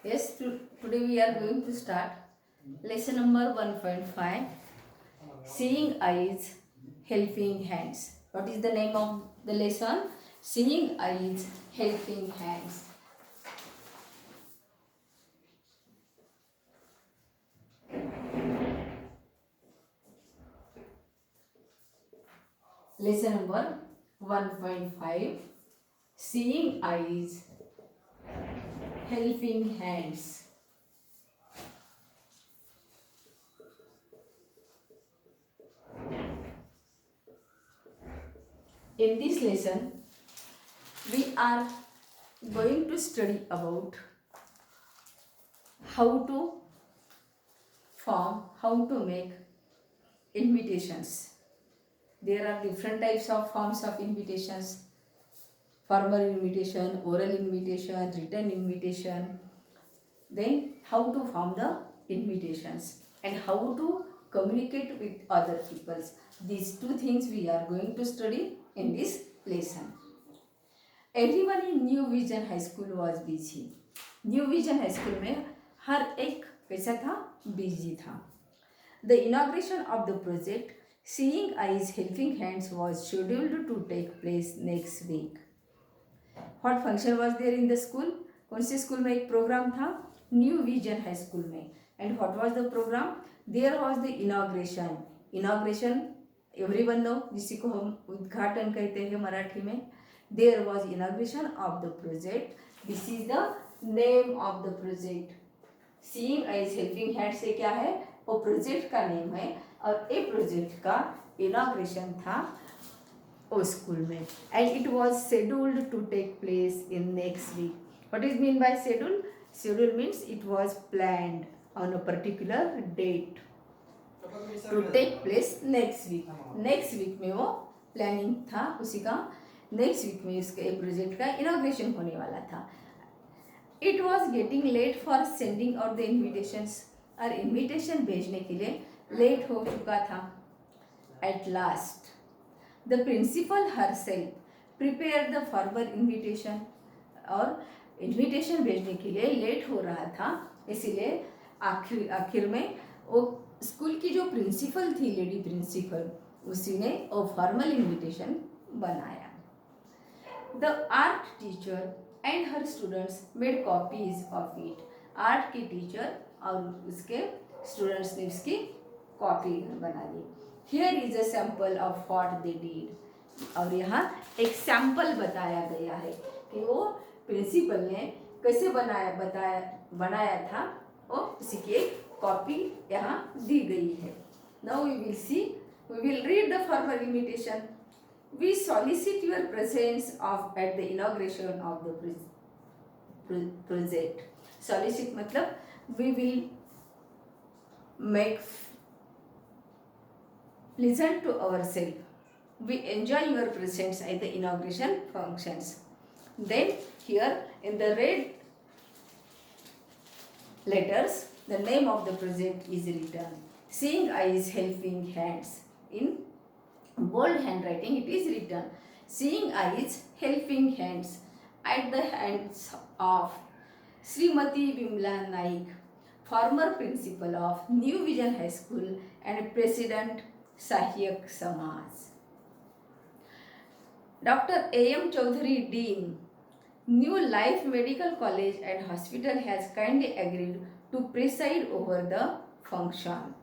Yes, today we are going to start lesson number 1.5, Seeing Eyes, Helping Hands. What is the name of the lesson? Seeing Eyes, Helping Hands. Lesson number 1.5, Seeing Eyes, Helping Hands. In this lesson, we are going to study about how to form, how to make invitations. There are different types of forms of invitations: formal invitation, oral invitation, written invitation. Then how to form the invitations and how to communicate with other peoples. These two things we are going to study in this lesson. Everyone in new vision high school was busy. New vision high school में हर एक कैसा था? Busy था. The inauguration of the project seeing eyes helping hands was scheduled to take place next week. What function was there in the school? कौन से school में एक प्रोग्राम था? न्यू विजन हाई स्कूल में. And what was the program? There was the inauguration. Inauguration everyone know, जिसी को हम उद्घाटन कहते हैं मराठी में. There was inauguration of the project. This is the name of the project. Seeing Eyes Helping Hands से क्या है? वो प्रोजेक्ट का नेम है और ये प्रोजेक्ट का इनॉग्रेशन था वो स्कूल में. And it was scheduled to take place in next week. What is mean by schedule? Schedule means it was planned on a particular date to take place next week. Next week में वो planning था उसी का. Next week में इसके project का inauguration होने वाला था. It was getting late for sending out the invitations. और इन्विटेशन भेजने के लिए लेट हो चुका था. At last the principal herself prepare the formal invitation. और इन्विटेशन भेजने के लिए लेट हो रहा था, इसीलिए आखिर में वो स्कूल की जो प्रिंसिपल थी, लेडी प्रिंसिपल, उसी ने वो फॉर्मल इन्विटेशन बनाया. The art teacher and her students made copies of it. Art की टीचर और उसके स्टूडेंट्स ने उसकी कॉपी बना दी. Here is a sample of what they did. और यहाँ एक सैम्पल बताया गया है कि वो प्रिंसिपल ने कैसे बनाया था. वो उसी की एक कॉपी यहाँ दी गई है. Now we will read the formal invitation. We solicit your presence at the inauguration of the project. Solicit मतलब we will make pleasant to ourselves. We enjoy your presence at the inauguration functions. Then here in the red letters, the name of the project is written. Seeing Eyes Helping Hands. In bold handwriting it is written, Seeing Eyes Helping Hands, at the hands of Srimati Vimla Naik, former principal of New Vision High School and President Sahyak Samaj. Dr. A.M. Chaudhary, Dean, New Life Medical College and Hospital, has kindly agreed to preside over the function.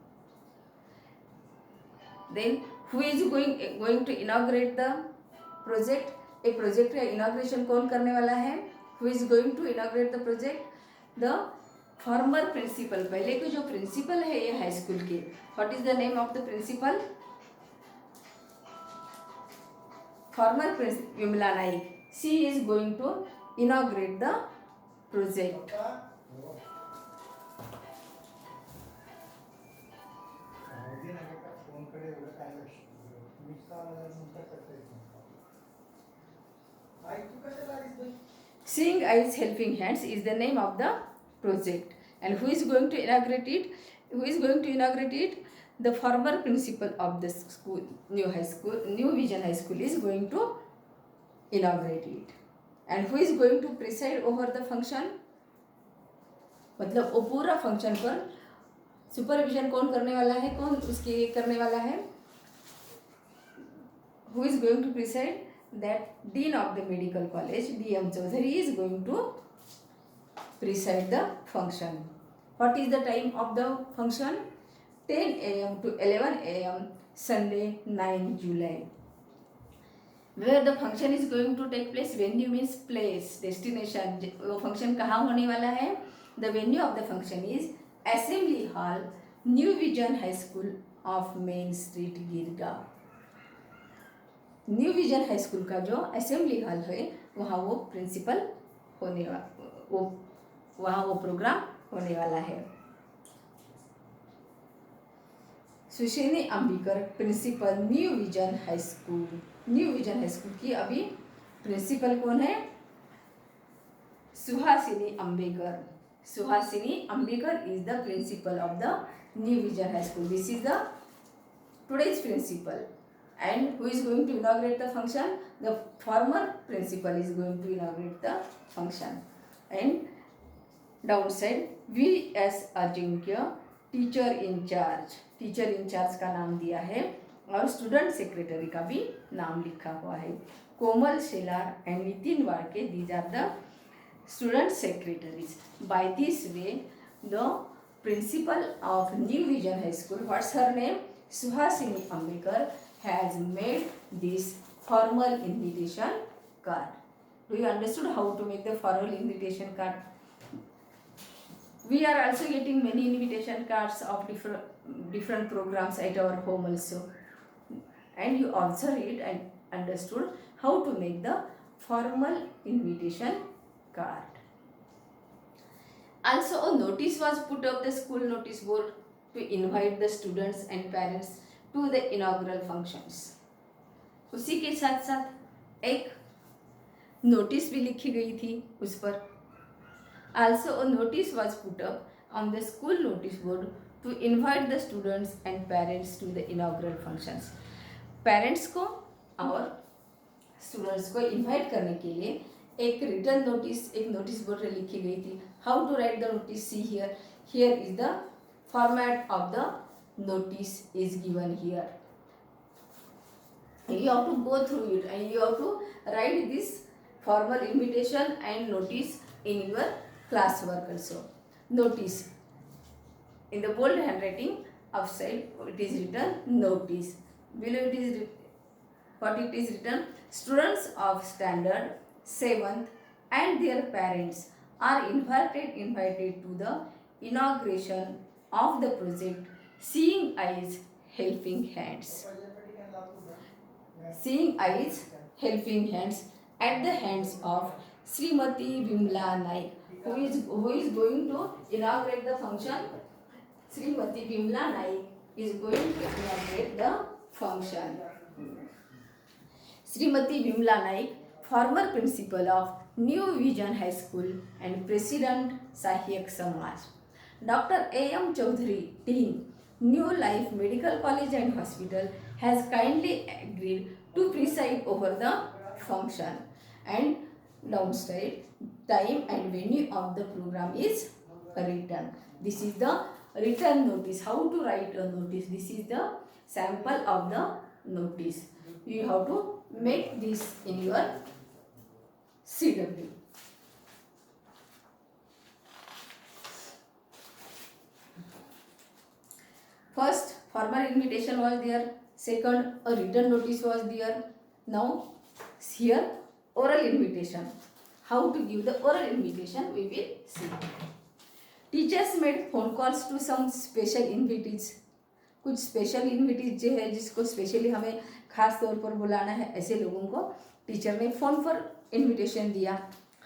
Then who is going to inaugurate the project? A project का inauguration कौन करने वाला है? Who is going to inaugurate the project? The former principal. पहले के जो principal है ये high school की. What is the name of the principal? Former principal Vimla Naik. She is going to inaugurate the project. Seeing Eyes Helping Hands is the name of the project. And who is going to inaugurate it? The former principal of the school, New Vision High School, is going to inaugurate it. And who is going to preside over the function? मतलब वो पूरा function पर supervision कौन करने वाला है, कौन उसके करने वाला है, who is going to preside, that dean of the medical college DM Chaudhary is going to preside the function. What is the time of the function? 10 a.m. to 11 a.m. Sunday 9 July. Where the function is going to take place, venue means place, destination. वो function कहाँ होने वाला है? The venue of the function is Assembly Hall, New Vision High School of Main Street, Girgaon. New vision high school का जो assembly hall है वहाँ वो प्रिंसिपल होने वो वहाँ वो प्रोग्राम होने वाला है. Susheni Ambikar principal New vision high School. New vision high School की अभी प्रिंसिपल कौन है? Suhasini Ambekar. Suhasini Ambekar is the principal of the New vision high School. This is the today's principal. And who is going to inaugurate the function? The former principal is going to inaugurate the function. And downside V.S. Ajinkya, teacher in charge. Teacher in charge का नाम दिया है और student secretary का भी नाम लिखा हुआ है. Komal Shelar and Nitin Wadke, these are the student secretaries. By this way, the principal of New Vision High School, what's her name? Suhasini Ambekar, has made this formal invitation card. Do you understood how to make the formal invitation card? We are also getting many invitation cards of different programs at our home also, and you observed it and understood how to make the formal invitation card. Also, a notice was put up the school notice board to invite the students and parents to the inaugural functions. उसी के साथ साथ एक notice भी लिखी गई थी उस पर. Also, a notice was put up on the school notice board to invite the students and parents to the inaugural functions. Parents को और स्टूडेंट्स को इन्वाइट करने के लिए एक रिटर्न नोटिस, एक नोटिस बोर्ड पर लिखी गई थी. How to write the notice? See here. Here is the format of the notice is given here. You have to go through it and you have to write this formal invitation and notice in your classwork also. Notice in the bold handwriting upside it is written notice. Below it is what it is written? Students of standard 7th and their parents are invited to the inauguration of the project Seeing Eyes Helping Hands. Seeing Eyes Helping Hands at the hands of Srimati Vimla Naik, who is going to inaugurate the function. Srimati Vimla Naik is going to inaugurate the function. Srimati Vimla Naik, former principal of New Vision High School and President Sahyak Samaj. Dr. A.M. Chaudhary, Dean, New Life Medical College and Hospital, has kindly agreed to preside over the function. And downside, time and venue of the program is written. This is the written notice. How to write a notice? This is the sample of the notice. You have to make this in your CW. First, formal invitation was there. Second, a written notice was there. Now, here, oral invitation. How to give the oral invitation, we will see. Teachers made phone calls to some special invitees. कुछ special इन्विटीज जो है जिसको specially हमें खास तौर पर बुलाना है, ऐसे लोगों को टीचर ने फ़ोन पर इन्विटेशन दिया.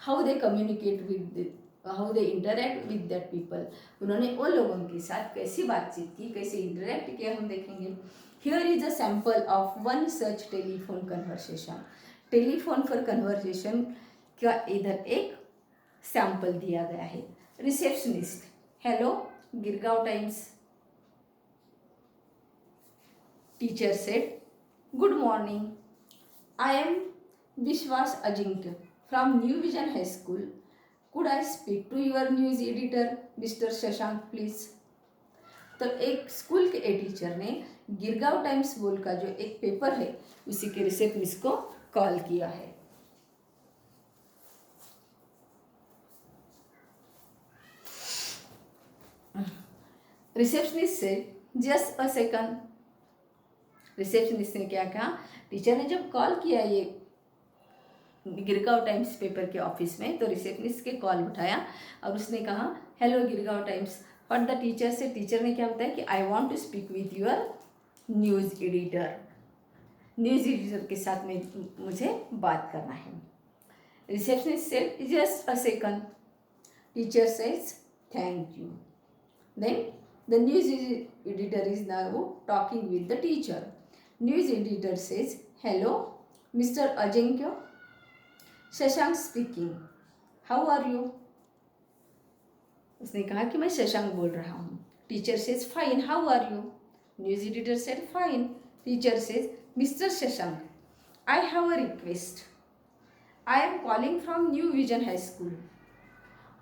How they communicate with, how they interact with that people. उन्होंने उन लोगों के साथ कैसी बातचीत की, कैसे इंटरेक्ट किया, हम देखेंगे. Here is a sample of one such telephone conversation. Telephone पर कन्वर्सेशन का इधर एक सैम्पल दिया गया है. Receptionist, hello Girgaon Times. Teacher said, good morning, I am Vishwas Ajinkya from new vision high School could I speak to your news editor mister Shashank please. तो एक school के टीचर ने गिरगांव टाइम्स बोल का जो एक पेपर है उसी के रिसेप्शनिस्ट को कॉल किया है। रिसेप्शनिस्ट से जस्ट अ सेकंड। रिसेप्शनिस्ट ने क्या कहा, टीचर ने जब कॉल किया ये गिरगांव टाइम्स पेपर के ऑफिस में, तो रिसेप्शनिस्ट के कॉल उठाया और उसने कहा hello Girgaon Times. But the teacher से टीचर ने क्या बताया कि I want to speak with your news editor. News editor के साथ में मुझे बात करना है। Receptionist said just a second. Teacher says thank you. Then the news editor is now talking with the teacher. News editor says, hello Mr. Ajinkya, Shashank speaking, how are you? उसने कहा कि मैं शशांक बोल रहा हूँ। Teacher says fine, how are you? News editor said fine. Teacher says mister Shashank, I have a request. I am calling from new vision high school.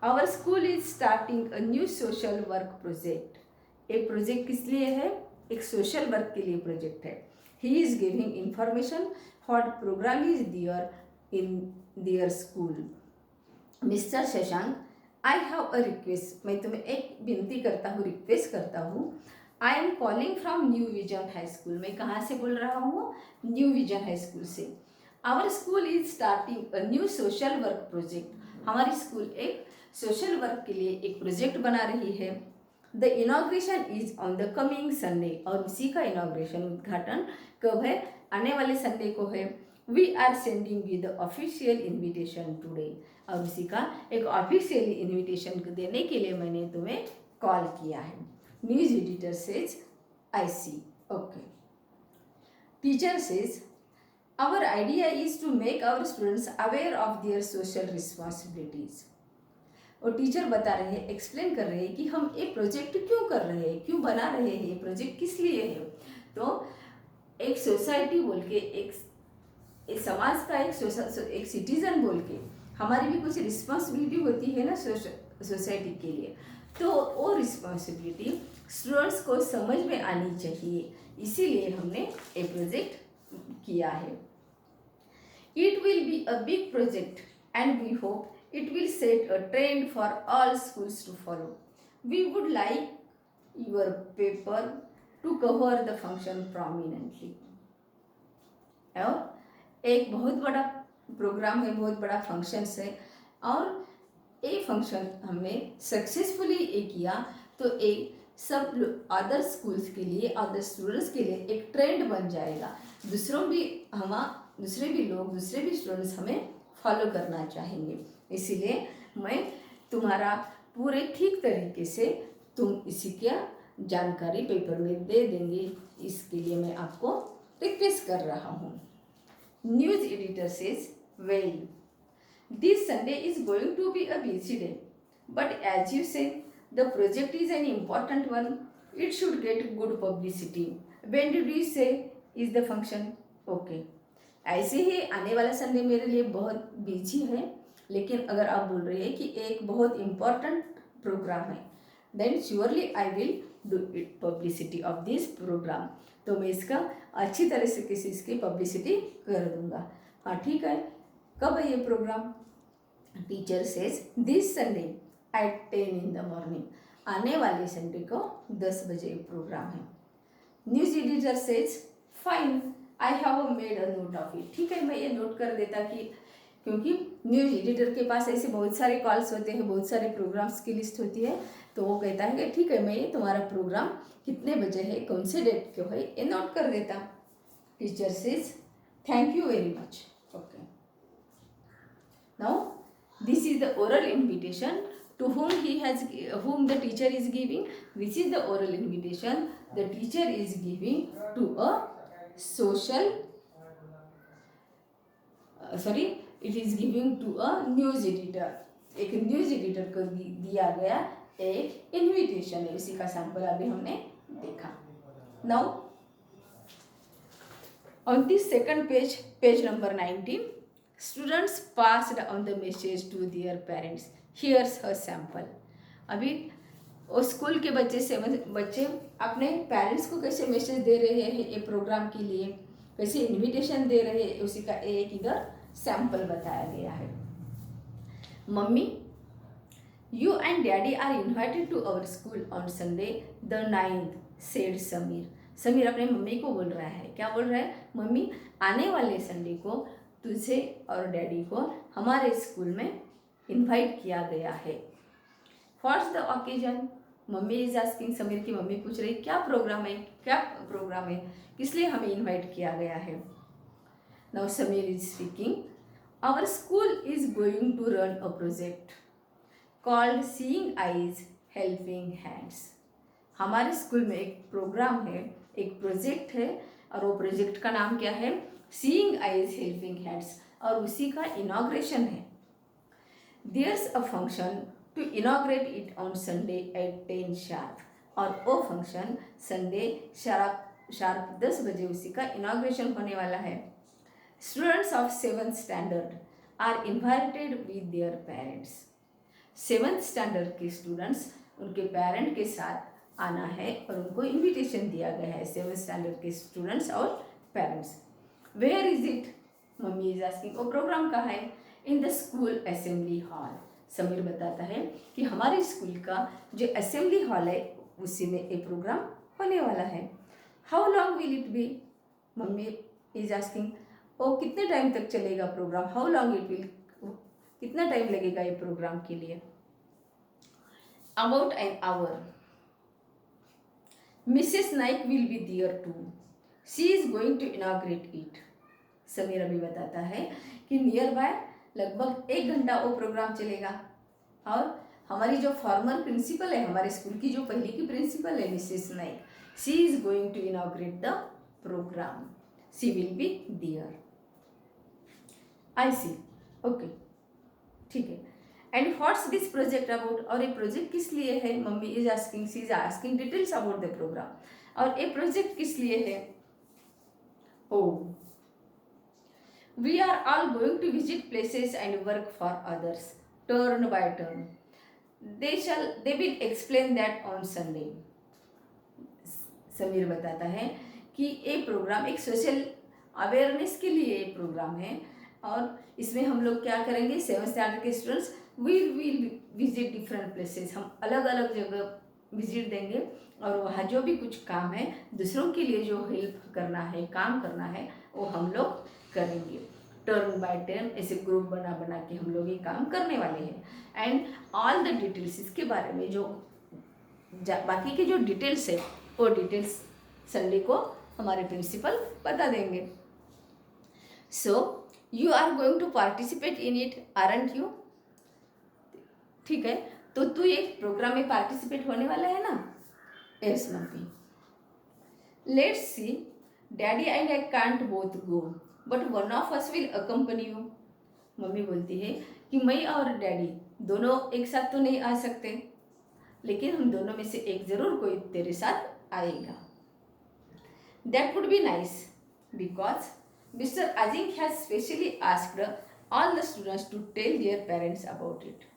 Our school is starting a new social work project. एक project किस लिए है? एक social work के लिए project है। He is giving information what program is there in their school. Mister Shashank, I have a request. मैं तुम्हें एक विनती करता हूँ, रिक्वेस्ट करता हूँ। I am calling from new vision high school. मैं कहाँ से बोल रहा हूँ? न्यू विजन हाई स्कूल से। Our school is starting a new social work project. हमारी स्कूल एक सोशल वर्क के लिए एक प्रोजेक्ट बना रही है। The inauguration is on the coming Sunday. और उसी का इनॉग्रेशन, उद्घाटन कब है? आने वाले संडे को है। We are sending with official invitation today. और उसी का एक ऑफिशियल इन्विटेशन देने के लिए मैंने तुम्हें कॉल किया है। News editor says I see, okay. Teacher says our idea is to make our students aware of their social responsibilities. और टीचर बता रहे हैं, एक्सप्लेन कर रहे हैं कि हम एक प्रोजेक्ट क्यों कर रहे हैं, क्यों बना रहे हैं, ये प्रोजेक्ट किस लिए है। तो एक सोसाइटी बोल के, एक समाज का एक सिटीजन बोल के हमारी भी कुछ रिस्पॉन्सिबिलिटी होती है ना सोसाइटी के लिए। तो वो रिस्पॉन्सिबिलिटी स्टूडेंट्स को समझ में आनी चाहिए, इसीलिए हमने एक प्रोजेक्ट किया है। It will be a big project and we hope it will set a trend for all schools to follow. We would like your paper to cover the function prominently. और एक बहुत बड़ा प्रोग्राम है, बहुत बड़ा functions है, और ये फंक्शन हमने सक्सेसफुली किया तो एक सब अदर स्कूल्स के लिए, अदर स्टूडेंट्स के लिए एक ट्रेंड बन जाएगा। दूसरे भी लोग, दूसरे भी स्टूडेंट्स हमें फॉलो करना चाहेंगे। इसीलिए मैं तुम्हारा पूरे ठीक तरीके से तुम इसी की जानकारी पेपर में दे देंगे, इसके लिए मैं आपको रिक्वेस्ट कर रहा हूँ। News editor says well, this Sunday is going to be a busy day, but as you say the project is an important one, it should get good publicity. When did you say is the function? Okay. ऐसे ही आने वाला Sunday मेरे लिए बहुत busy है, लेकिन अगर आप बोल रहे हैं कि एक बहुत इम्पॉर्टेंट प्रोग्राम है, then surely I will do it publicity of this program. तो मैं इसका अच्छी तरह से इसकी पब्लिसिटी कर दूंगा। हाँ ठीक है, कब है ये program? Teacher says this Sunday at 10 in the morning. आने वाले संडे को 10 बजे प्रोग्राम है। News editor says fine, I have made a note of it. ठीक है, मैं ये नोट कर देता कि, क्योंकि न्यूज़ एडिटर के पास ऐसे बहुत सारे कॉल्स होते हैं, बहुत सारे प्रोग्राम्स की लिस्ट होती है, तो वो कहता है कि ठीक है, मैं ये तुम्हारा प्रोग्राम कितने बजे है, कौन से डेट को है, ये नोट कर देता। Teacher says thank you very much, okay. Now this is the oral invitation to whom the teacher is giving. This is the oral invitation the teacher is giving to a social it is giving to a news editor. एक news editor को दिया गया एक invitation है, उसी का sample अभी हमने देखा। Now on this second page number 19, students passed on the message to their parents. Here's her sample. अभी वो स्कूल के बच्चे अपने पेरेंट्स को कैसे मैसेज दे रहे हैं ये प्रोग्राम के लिए, कैसे इनविटेशन दे रहे हैं, उसी का एक इधर सैम्पल बताया गया है। Mummy, you and daddy are invited to our school on Sunday the 9th, said Sameer. Sameer अपने मम्मी को बोल रहा है, क्या बोल रहा है? मम्मी, आने वाले संडे को तुझे और डैडी को हमारे स्कूल में इनवाइट किया गया है। What's the occasion? Mummy is asking, Sameer की मम्मी पूछ रही क्या प्रोग्राम है, क्या प्रोग्राम है, किस लिए हमें इनवाइट किया गया है। Now Sameer is speaking, our school is going to run a project called seeing eyes helping hands. हमारे स्कूल में एक प्रोग्राम है, एक प्रोजेक्ट है, और वो प्रोजेक्ट का नाम क्या है? सीइंग आईज हेल्पिंग हैंड्स, और उसी का इनॉग्रेशन है। There's a function to inaugurate it on Sunday at 10 sharp, और वो फंक्शन संडे शार्प 10 बजे उसी का इनॉग्रेशन होने वाला है। Students of 7th standard are invited with their parents. 7th standard के स्टूडेंट्स उनके पेरेंट के साथ आना है और उनको इनविटेशन दिया गया है। 7th स्टैंडर्ड के स्टूडेंट्स और parents. Where is it? Mummy is asking, वो प्रोग्राम कहाँ है? In the school assembly hall. Sameer बताता है कि हमारे स्कूल का जो असेंबली हॉल है उसी में एक प्रोग्राम होने वाला है। How long will it be? Mummy is asking, oh कितने टाइम तक चलेगा program? How long it will, कितना टाइम लगेगा ये प्रोग्राम के लिए? About an hour. Mrs Naik will be there too, she is going to inaugurate it. Sameer अभी बताता है कि नियर बाय लगभग 1 घंटा वो प्रोग्राम चलेगा, और हमारी जो फॉर्मर प्रिंसिपल है, हमारे स्कूल की जो पहले की प्रिंसिपल है Mrs Naik, she is going to inaugurate the program, she will be there. I see, okay, ठीक है। And what's this project about? और ये प्रोजेक्ट किस लिए है? Mummy is asking, she is asking details about the program. और ये project किस लिए है? Oh, we are all going to visit places and work for others turn by turn, they will explain that on Sunday। Sameer बताता है कि ये programme एक सोशल अवेयरनेस के लिए ये प्रोग्राम है, और इसमें हम लोग क्या करेंगे? 7th स्टैंडर्ड के students will visit different places, हम अलग अलग जगह विजिट देंगे, और वहाँ जो भी कुछ काम है दूसरों के लिए जो हेल्प करना है, काम करना है, वो हम लोग करेंगे। टर्न बाय टर्न ऐसे ग्रुप बना बना के हम लोग ये काम करने वाले हैं। एंड ऑल द डिटेल्स, इसके बारे में जो बाकी के जो डिटेल्स है वो डिटेल्स संडे को हमारे प्रिंसिपल बता देंगे। So you are going to participate in it, aren't you? ठीक है, तो तू एक प्रोग्राम में पार्टिसिपेट होने वाला है ना? Yes mummy. Let's see, daddy and I can't both go but one of us will accompany you. Mummy बोलती है कि मैं और डैडी दोनों एक साथ तो नहीं आ सकते, लेकिन हम दोनों में से एक जरूर कोई तेरे साथ आएगा। That would be nice because mister Ajinkya has specially asked all the students to tell their parents about it.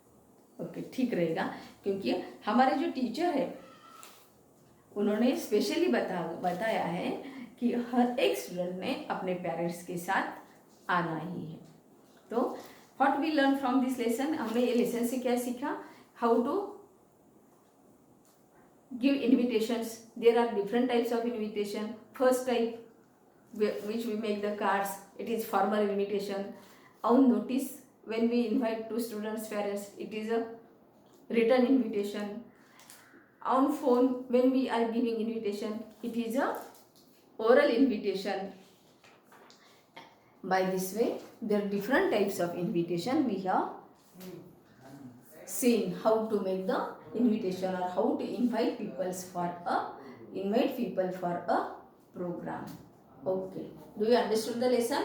Okay, ठीक रहेगा, क्योंकि हमारे जो टीचर है उन्होंने स्पेशली बताया है कि हर एक स्टूडेंट ने अपने पेरेंट्स के साथ आना ही है। तो what we learn from this lesson, हमने ये लेसन से क्या सीखा? How to give invitations. There are different types of invitation. First type which we make the cards, it is formal invitation. On notice, when we invite two students' parents, it is a written invitation. On phone, when we are giving invitation, it is a oral invitation. By this way, there are different types of invitation. We have seen how to make the invitation, or how to invite people for a program. Okay, do you understood the lesson?